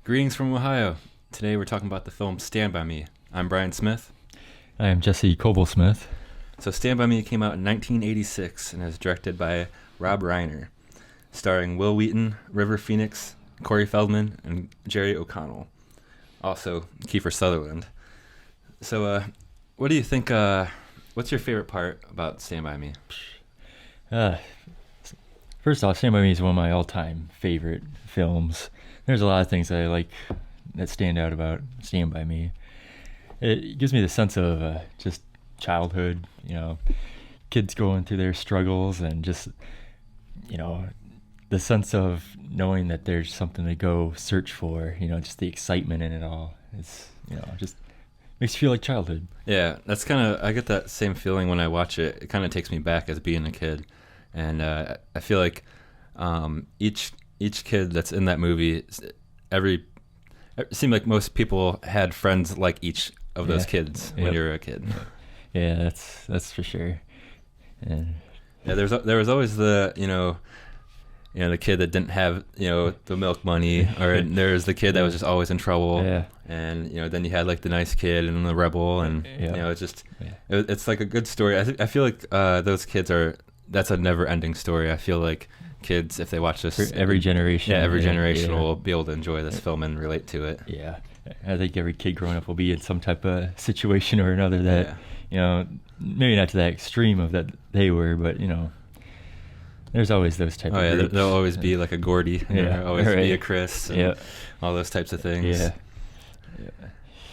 Greetings from Ohio. Today we're talking about the film Stand By Me. I'm Brian Smith. I am Jesse Coble-Smith. So Stand By Me came out in 1986 and is directed by Rob Reiner, starring Will Wheaton, River Phoenix, Corey Feldman, and Jerry O'Connell. Also, Kiefer Sutherland. So, what do you think, what's your favorite part about Stand By Me? First off, Stand By Me is one of my all-time favorite films. There's a lot of things that I like that stand out about Stand By Me. It gives me the sense of just childhood, kids going through their struggles and just, the sense of knowing that there's something to go search for, just the excitement in it all. It's, just makes you feel like childhood. Yeah, that's I get that same feeling when I watch it. It kind of takes me back as being a kid. And I feel like each kid that's in that movie, it seemed like most people had friends like each of those kids when you were a kid. Yeah, that's for sure. And yeah, there was always the the kid that didn't have the milk money, or there's the kid that was just always in trouble. Yeah. And then you had like the nice kid and the rebel, and it's just it's like a good story. I feel like those kids that's a never-ending story. I feel like kids, if they watch this, for every generation, every generation will be able to enjoy this film and relate to it. Yeah, I think every kid growing up will be in some type of situation or another that maybe not to that extreme of that they were, but there's always those type of groups. There'll always be like a Gordy, there'll always be a Chris, and all those types of things.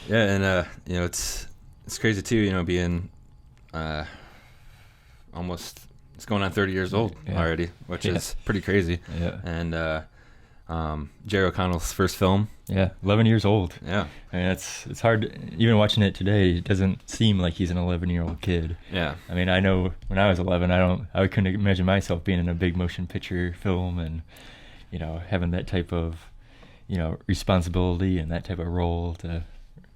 And it's crazy too, being almost, it's going on 30 years old already, which is pretty crazy. Yeah. And Jerry O'Connell's first film. Yeah, 11 years old. Yeah. I mean, it's hard, even watching it today, it doesn't seem like he's an 11-year-old kid. Yeah. I mean, I know when I was 11, I couldn't imagine myself being in a big motion picture film and, having that type of, responsibility and that type of role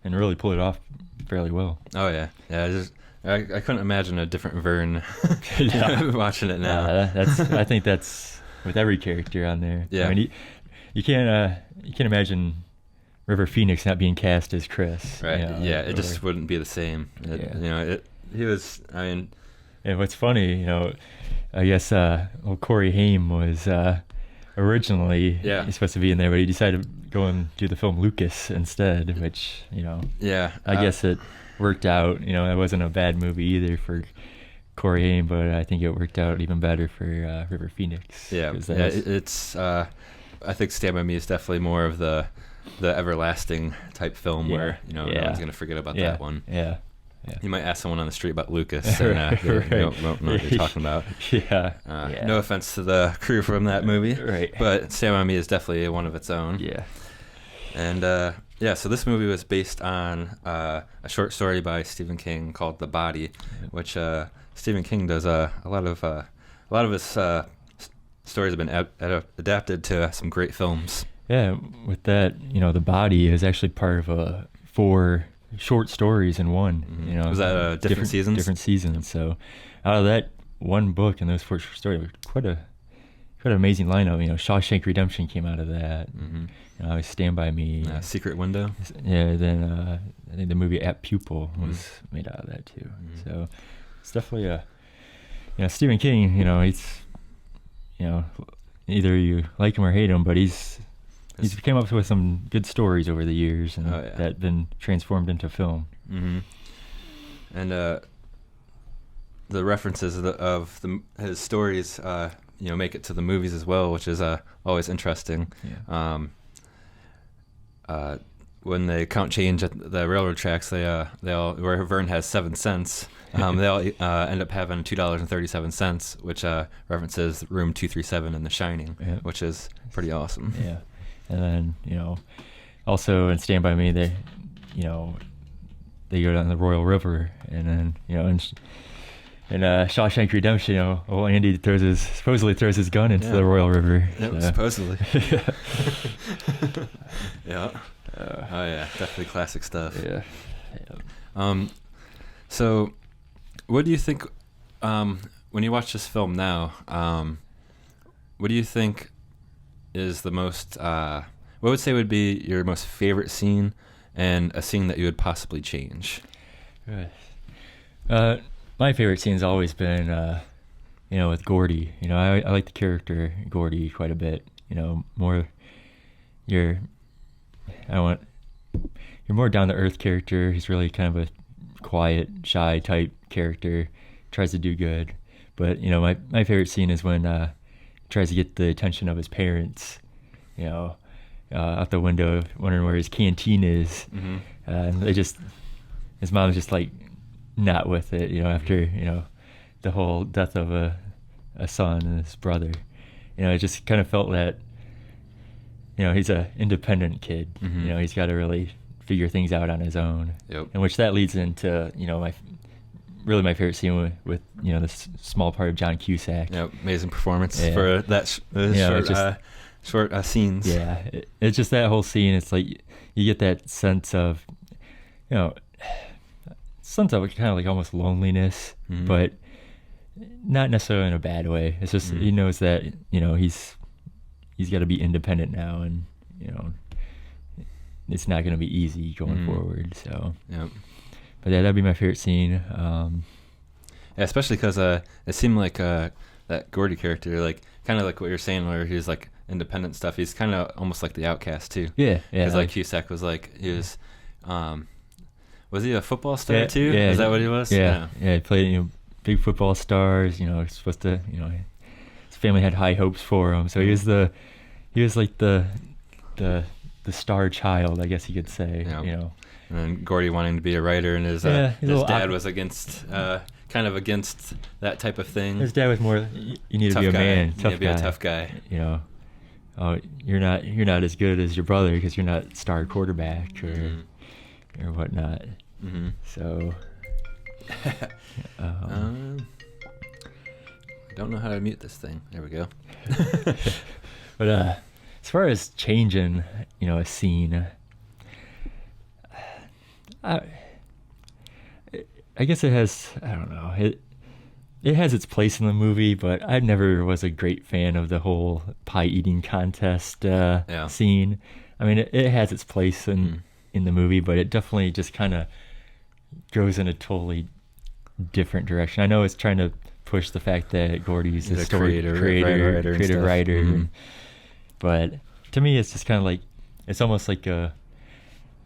and really pull it off fairly well. Oh, yeah. Yeah, I couldn't imagine a different Vern watching it now. I think that's with every character on there. Yeah. I mean, you can't imagine River Phoenix not being cast as Chris. Right. It just wouldn't be the same. He was. I mean, and what's funny, I guess Corey Haim was originally he's supposed to be in there, but he decided to go and do the film Lucas instead, which I guess it worked out. It wasn't a bad movie either for Corey Haim, but I think it worked out even better for River Phoenix. It's I think Stand By Me is definitely more of the everlasting type film where no one's gonna forget about that one. Yeah. You might ask someone on the street about Lucas, and they won't know what you're talking about. No offense to the crew from that movie, right? But Stand By Me is definitely one of its own. Yeah. And so this movie was based on a short story by Stephen King called The Body, which Stephen King does a lot of his stories have been adapted to some great films. Yeah, with that, The Body is actually part of 4 short stories in one. Was that different seasons? Different seasons. So out of that one book and those 4 short stories, quite an amazing lineup. Shawshank Redemption came out of that. Stand By Me. Secret Window. Yeah, then I think the movie At Pupil was made out of that too. So it's definitely Stephen King. He's either you like him or hate him, but he's came up with some good stories over the years, and that been transformed into film. And the references of his stories, make it to the movies as well, which is always interesting. When they count change at the railroad tracks, they all, where Vern has 7 cents, they all end up having $2.37, which references room 237 in The Shining, which is pretty awesome. Yeah. And then, also in Stand By Me, they go down the Royal River, and then, in Shawshank Redemption, Andy supposedly throws his gun into the Royal River. Supposedly. Definitely classic stuff. So, what do you think, when you watch this film now, what do you think is the most what would say would be your most favorite scene and a scene that you would possibly change? My favorite scene's always been, with Gordy. I like the character Gordy quite a bit. You're more down to earth character. He's really kind of a quiet, shy type character. Tries to do good, but my favorite scene is when he tries to get the attention of his parents. Out the window, wondering where his canteen is. Mm-hmm. And his mom's just like not with it. After the whole death of a son and his brother. It just kind of felt that. He's a independent kid. Mm-hmm. He's got to really figure things out on his own. Yep. And which that leads into my favorite scene with this small part of John Cusack. Yep, amazing performance for that short scenes. Yeah, it's just that whole scene. It's like you get that sense of kind of like almost loneliness, mm-hmm. but not necessarily in a bad way. It's just mm-hmm. he knows that he's got to be independent now, and it's not going to be easy going mm-hmm. forward. So, yep. But yeah, that'd be my favorite scene. Yeah, especially because it seemed like that Gordy character, like kind of like what you're saying, where he's like independent stuff. He's kind of almost like the outcast too. Yeah. Because like Cusack was like he was he a football star too? Yeah. Is that what he was? Yeah. He played big football stars. He's supposed to. His family had high hopes for him, so he was like the star child, I guess you could say. Yeah. And then Gordy wanting to be a writer, and his dad was against, kind of against that type of thing. His dad was more, you need to be a man, tough guy. You need to be a tough guy. Oh, you're not as good as your brother because you're not star quarterback or mm-hmm. or whatnot. Mm-hmm. So, I don't know how to mute this thing. There we go. But as far as changing, a scene. I guess it has, I don't know, it has its place in the movie, but I never was a great fan of the whole pie eating contest scene. I mean, it has its place in the movie, but it definitely just kind of goes in a totally different direction. I know it's trying to push the fact that Gordy's a creative writer, mm-hmm. But to me, it's just kind of like, it's almost like the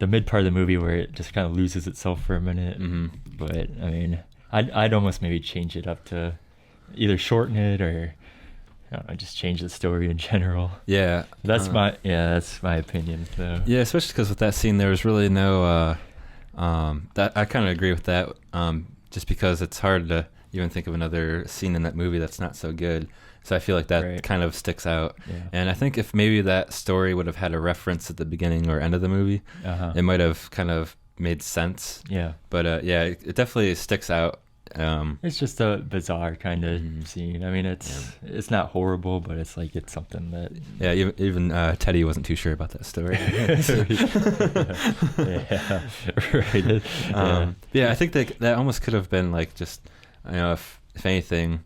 mid part of the movie where it just kind of loses itself for a minute. Mm-hmm. But I mean, I'd almost maybe change it up to either shorten it or I don't know, just change the story in general. Yeah, that's my opinion. So. Yeah, especially because with that scene there was really no that I kind of agree with that. Just because it's hard to even think of another scene in that movie that's not so good. So I feel like that kind of sticks out. Yeah. And I think if maybe that story would have had a reference at the beginning or end of the movie, it might have kind of made sense. Yeah. But it definitely sticks out. It's just a bizarre kind of scene. I mean, it's not horrible, but it's like it's something that... Yeah, even Teddy wasn't too sure about that story. Yeah, I think that almost could have been like just, if anything...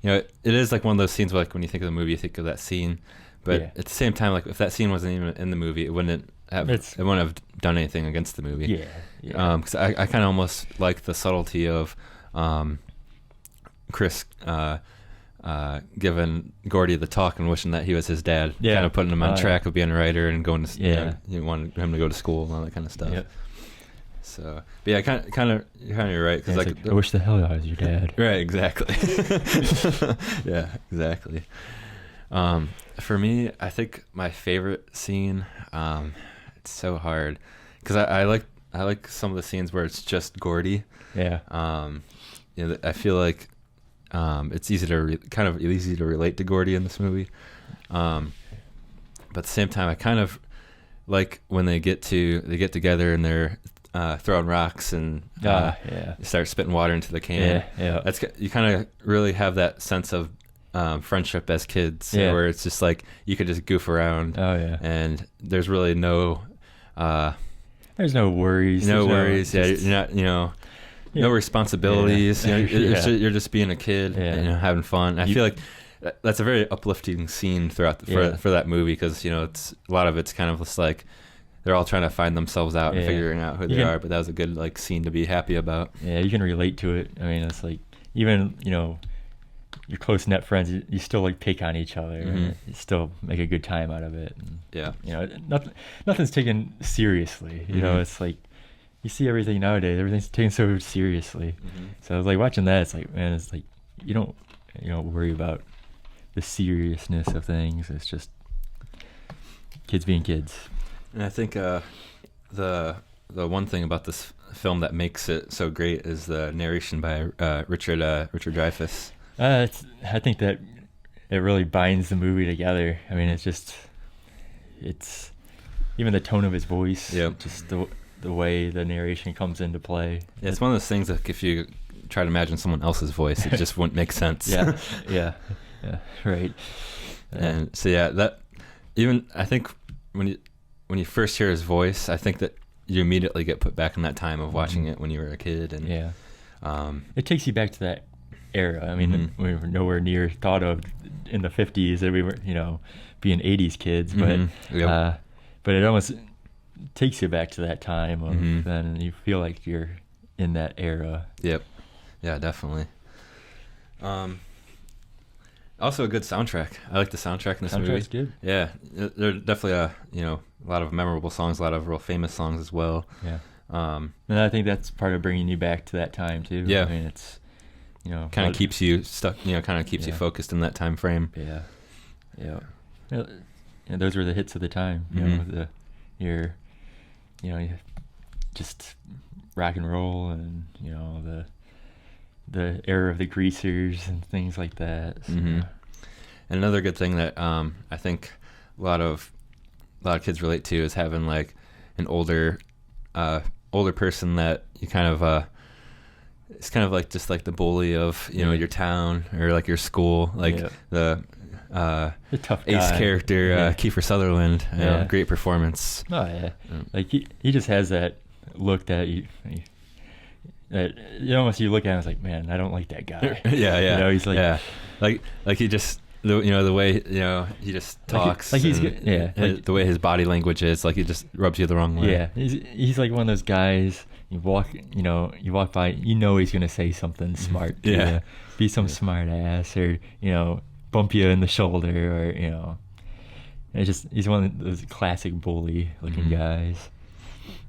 it is like one of those scenes where, like, when you think of the movie, you think of that scene, but at the same time, like, if that scene wasn't even in the movie, it wouldn't have done anything against the movie. Yeah. Because I kind of almost like the subtlety of Chris giving Gordy the talk and wishing that he was his dad, kind of putting him on track of being a writer and going to, you wanted him to go to school and all that kind of stuff. Yep. So, but yeah, kind of, you're right. Cause like, I wish the hell I was your dad. Right, exactly. Yeah, exactly. For me, I think my favorite scene, it's so hard because I like some of the scenes where it's just Gordy. Yeah. I feel like it's easy to relate to Gordy in this movie. But at the same time, I kind of like when they get together and they're throwing rocks and start spitting water into the can. Yeah. That's, you kind of really have that sense of friendship as kids, where it's just like you could just goof around. Oh yeah. And there's really no. There's no worries. No worries. You're not. No responsibilities. Yeah. You're just being a kid and having fun. I feel like that's a very uplifting scene throughout for that movie, because it's a lot of it's kind of just like they're all trying to find themselves out and figuring out who they are. But that was a good like scene to be happy about. Yeah, you can relate to it. I mean, it's like even your close net friends, you still like pick on each other. And you still make a good time out of it. And, nothing's taken seriously. It's like you see everything nowadays. Everything's taken so seriously. So I was like watching that. It's like, man, it's like you don't worry about the seriousness of things. It's just kids being kids. And I think the one thing about this film that makes it so great is the narration by Richard Dreyfuss. I think that it really binds the movie together. I mean, it's even the tone of his voice, just the way the narration comes into play. Yeah, it's one of those things that if you try to imagine someone else's voice, it just wouldn't make sense. Yeah, right. And so that even I think when you first hear his voice, I think that you immediately get put back in that time of watching it when you were a kid, and it takes you back to that era. I mean, we were nowhere near thought of in the 50s that we were, being 80s kids, but it almost takes you back to that time of then, and you feel like you're in that era. Yep. Yeah, definitely. Also a good soundtrack. I like the soundtrack in this movie. Soundtrack's good. Yeah, there are definitely a lot of memorable songs, a lot of real famous songs as well. Yeah. And I think that's part of bringing you back to that time too. Yeah. I mean, it's kind of keeps you stuck. Kind of keeps you focused in that time frame. Yeah. And those were the hits of the time. You just rock and roll, and the era of the greasers and things like that. So. And another good thing that I think a lot of kids relate to is having like an older person that you kind of it's kind of like just like the bully of your town or like your school, like the tough ace guy. character, Kiefer Sutherland. Great performance. Oh yeah, like he just has that look that you look at him and it's like, man, I don't like that guy. He's like like he just the way he just talks, like he's good. The way his body language is, like he just rubs you the wrong way. Yeah, he's like one of those guys. You walk by, he's gonna say something smart. Be some smart ass, or bump you in the shoulder, or he's one of those classic bully looking guys,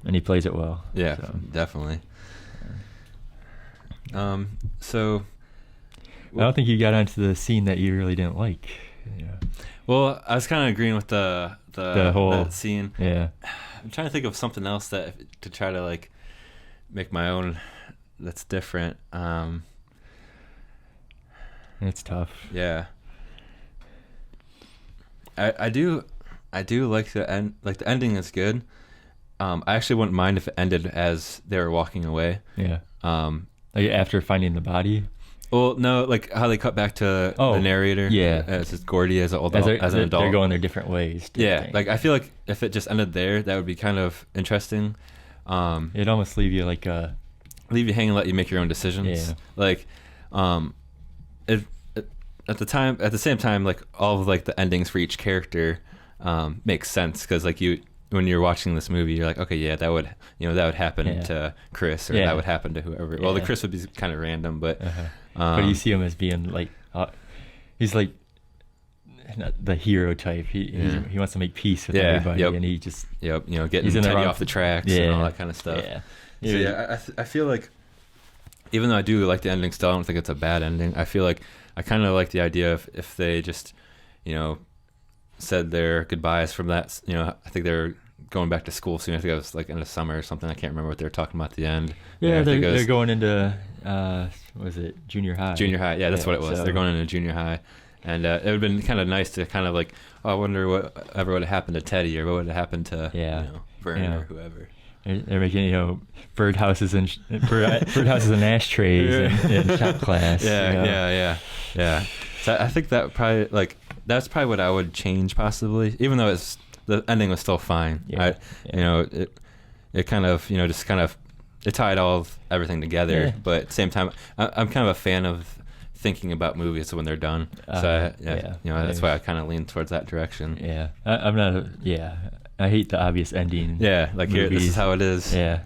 and he plays it well. Yeah, definitely. So I don't think you got onto the scene that you really didn't like. Well, I was kind of agreeing with the whole that scene. Yeah, I'm trying to think of something else to try to like make my own that's different. It's tough. Yeah. I do like the end. Like the ending is good. I actually wouldn't mind if it ended as they were walking away. Yeah. Like after finding the body. Well, no, like how they cut back to the narrator. Yeah. As Gordy as an adult. They're going their different ways. Yeah. Like I feel like if it just ended there, that would be kind of interesting. It'd almost leave you like leave you hanging, let you make your own decisions. Yeah. Like, at the same time, like all of like the endings for each character makes sense, because like when you're watching this movie, you're like, okay, yeah, that would happen to Chris, or that would happen to whoever. Well, the Chris would be kind of random, but but you see him as being like he's like not the hero type. He wants to make peace with everybody, and he just getting Teddy off the tracks and all that kind of stuff. So I feel like, even though I do like the ending still, I don't think it's a bad ending. I feel like I kind of like the idea of if they just said their goodbyes from that. I think they're going back to school soon. I think it was like in the summer or something. I can't remember what they were talking about at the end. Yeah, they're going into was it junior high? Junior high, yeah, that's what it was. So. They're going into junior high, and it would have been kind of nice to kind of like, I wonder whatever would have happened to Teddy, or what would have happened to Vern or whoever. They're making birdhouses and ashtrays in shop class. Yeah. So I think that probably that's probably what I would change possibly, even though the ending was still fine. It kind of it tied everything together. But at the same time, I'm kind of a fan of thinking about movies when they're done. So that's why I kind of lean towards that direction. Yeah, I'm not. I hate the obvious ending. Yeah, like here, this is how it is. Yeah.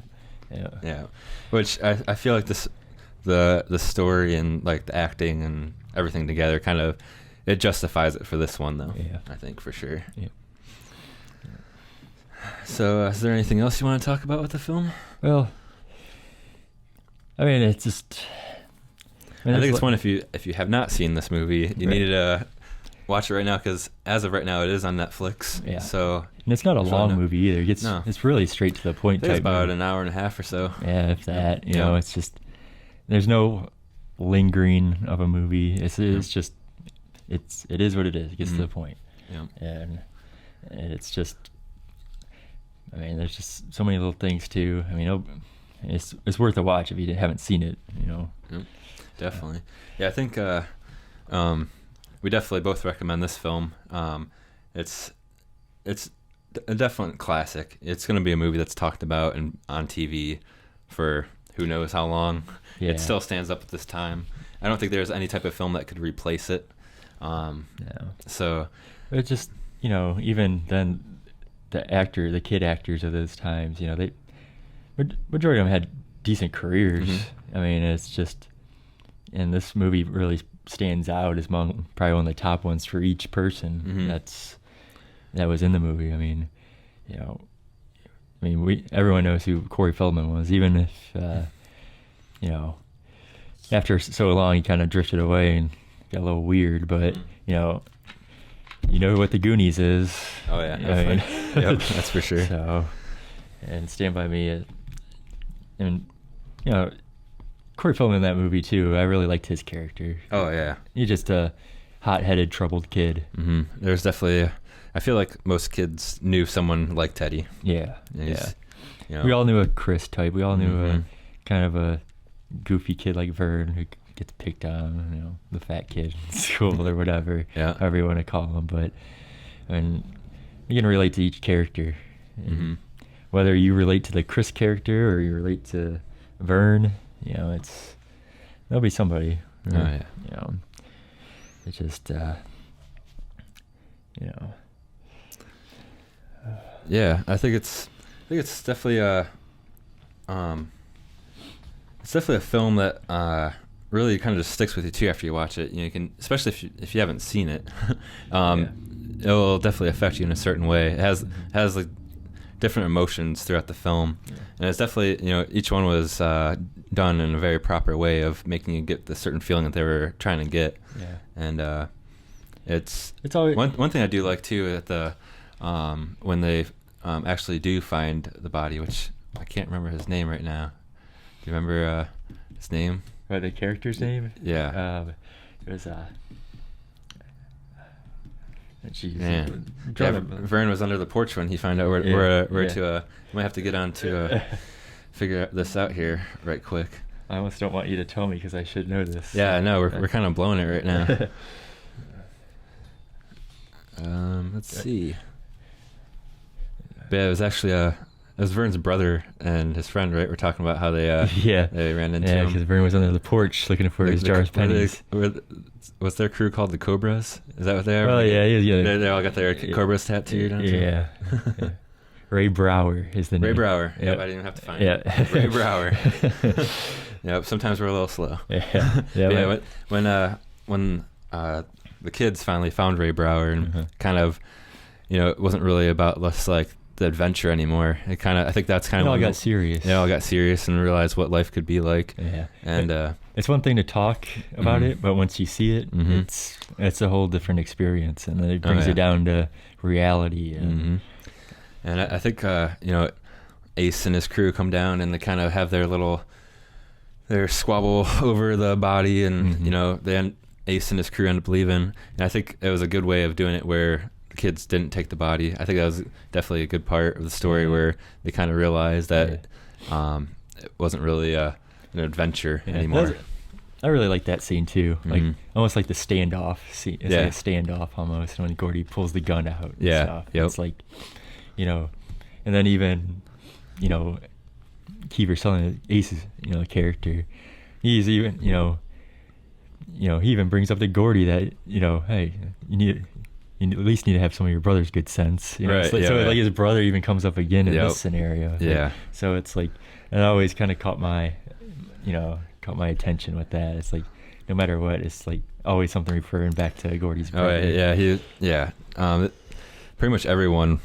Which I feel like the story and like the acting and everything together kind of it justifies it for this one though. Yeah, I think for sure. Yeah. So, is there anything else you want to talk about with the film? Well, I mean, it's just. I think it's one if you have not seen this movie, you need to watch it right now because as of right now, it is on Netflix. Yeah. So. And it's not a long movie either. It's really straight to the point. It's about an hour and a half or so. Yeah, if that. You know, it's just there's no lingering of a movie. It's just it is what it is. It gets to the point. Yeah. And it's just. I mean, there's just so many little things too. I mean, it's worth a watch if you haven't seen it. You know. Yep, definitely. Yeah, I think we definitely both recommend this film. It's a definite classic. It's going to be a movie that's talked about and on TV for who knows how long. Yeah. It still stands up at this time. I don't think there's any type of film that could replace it. No. So it's just even then. The kid actors of those times, they majority of them had decent careers. Mm-hmm. I mean, it's just, and this movie really stands out as probably one of the top ones for each person that was in the movie. I mean, everyone knows who Corey Feldman was, even if after so long he kind of drifted away and got a little weird, but you know what the Goonies is. Oh yeah, yep, that's for sure. So, and Stand By Me, and Corey Feldman in that movie too. I really liked his character. Oh yeah, he's just a hot-headed, troubled kid. Mm-hmm. There's definitely. I feel like most kids knew someone like Teddy. Yeah. We all knew a Chris type. We all knew a kind of a goofy kid like Vern who gets picked on, the fat kid in school or whatever, however you want to call him. But I mean, you can relate to each character. Whether you relate to the Chris character or you relate to Vern, there'll be somebody. It's just, Yeah, I think it's definitely a film that really kind of just sticks with you too after you watch it. You can, especially if you haven't seen it, it will definitely affect you in a certain way. It has like different emotions throughout the film, and it's definitely each one was done in a very proper way of making you get the certain feeling that they were trying to get. Yeah, and it's always one thing I do like too at the when they actually do find the body, which I can't remember his name right now. Do you remember his name? The character's name? Yeah. It was Vern was under the porch when he found out where to. You might have to get on to figure this out here right quick. I almost don't want you to tell me because I should know this. Yeah, I know. We're kind of blowing it right now. Let's see. But yeah, it was actually it was Vern's brother and his friend, right? We're talking about how they they ran into him. Yeah, because Vern was under the porch looking for his jar's pennies. What's their crew called? The Cobras? Is that what they are? Oh yeah. They all got their Cobras tattooed. Yeah. Ray Brower is the name. Ray Brower. Yep, I didn't even have to find it. Ray Brower. Yep. Sometimes we're a little slow. Yeah. When the kids finally found Ray Brower and kind of, it wasn't really about less like the adventure anymore. It kind of, I think that's kind of all got serious. Yeah, all got serious and realized what life could be like. Yeah, and it's one thing to talk about it, but once you see it, it's a whole different experience, and it brings it down to reality. And I think Ace and his crew come down and they kind of have their squabble over the body, and Ace and his crew end up leaving. And I think it was a good way of doing it where the kids didn't take the body. I think that was definitely a good part of the story where they kind of realized that it wasn't really an adventure anymore. I really like that scene too, like almost like the standoff scene. It's like a standoff almost when Gordy pulls the gun out. And stuff. Yep. It's like, and then even, Kiefer Sutherland, Ace's, character, he's even, he even brings up to Gordy that, hey, you at least need to have some of your brother's good sense. Right. Like his brother even comes up again in this scenario. Yeah. Like, so it's like, it always kind of caught my attention with that. It's like, no matter what, it's like always something referring back to Gordy's brother. Oh, yeah. Pretty much everyone.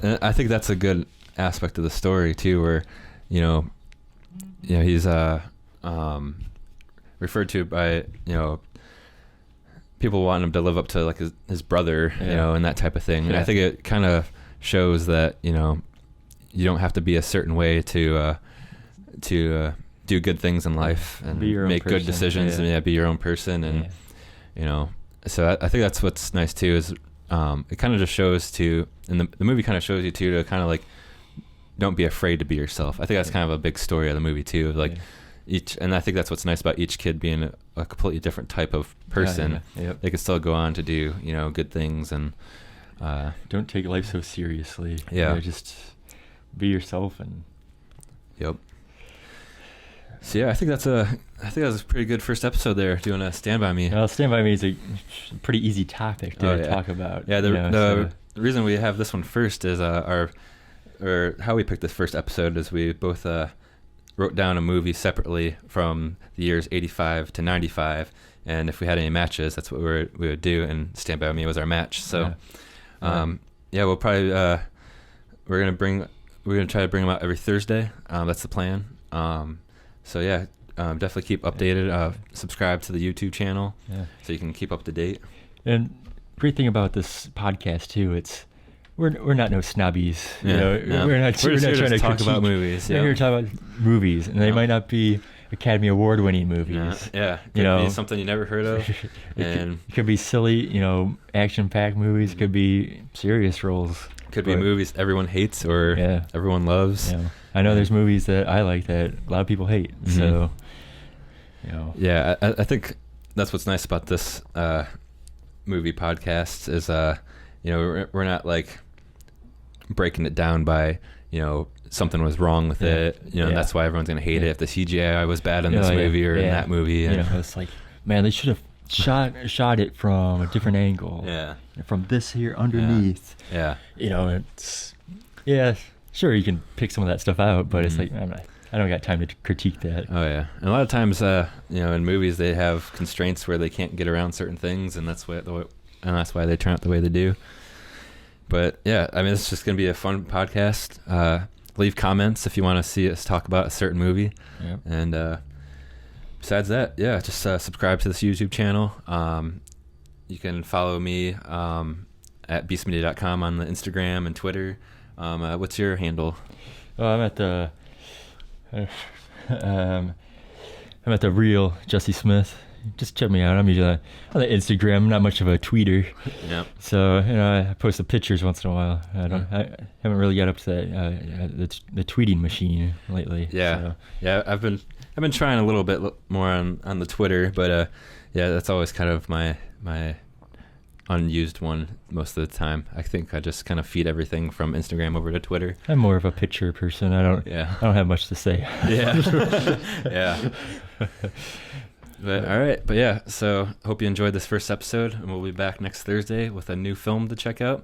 And I think that's a good aspect of the story too, where, he's referred to by, people want him to live up to like his brother, and that type of thing. And I think it kind of shows that, you don't have to be a certain way to do good things in life and make good decisions and be your own person. And, so I think that's what's nice too, is it kind of just shows to, and the movie kind of shows you too, to kind of like, don't be afraid to be yourself. I think that's kind of a big story of the movie too, of like and I think that's what's nice about each kid being a completely different type of person. They can still go on to do, good things, and don't take life so seriously. Just be yourself. And so I think that was a pretty good first episode there, doing a Stand By Me. Well, Stand By Me is a pretty easy topic to talk about. The reason we have this one first is or how we picked this first episode is we both wrote down a movie separately from the years 85 to 95, and if we had any matches, that's what we would do, and Stand By Me was our match. So we'll probably we're gonna try to bring them out every Thursday. That's the plan. Definitely keep updated. Subscribe to the YouTube channel so you can keep up to date. And great thing about this podcast too, it's we're not no snobbies. We're not trying to talk about movies. We're here to talk about movies, and they might not be Academy Award winning movies. Could be something you never heard of. It could be silly, action packed movies. Could be serious roles. Could be movies everyone hates or everyone loves. I know there's movies that I like that a lot of people hate. So, I think that's what's nice about this movie podcast is, we're not like breaking it down by, something was wrong with it, and that's why everyone's gonna hate it if the CGI was bad in this movie or in that movie. It's like, man, they should have shot it from a different angle. From this here underneath. It's sure, you can pick some of that stuff out, but it's like, I don't got time to critique that. And a lot of times, in movies they have constraints where they can't get around certain things, and that's why they turn out the way they do. But it's just gonna be a fun podcast. Leave comments if you want to see us talk about a certain movie. And besides that, just subscribe to this YouTube channel. You can follow me at beastmedia.com on the Instagram and Twitter. What's your handle? I'm at the real Jesse Smith. Just check me out. I'm usually on the Instagram. I'm not much of a tweeter. So I post the pictures once in a while. I haven't really got up to that the tweeting machine lately. I've been trying a little bit more on the Twitter, but that's always kind of my unused one most of the time. I think I just kind of feed everything from Instagram over to Twitter. I'm more of a picture person. I don't have much to say. But all right, so hope you enjoyed this first episode, and we'll be back next Thursday with a new film to check out.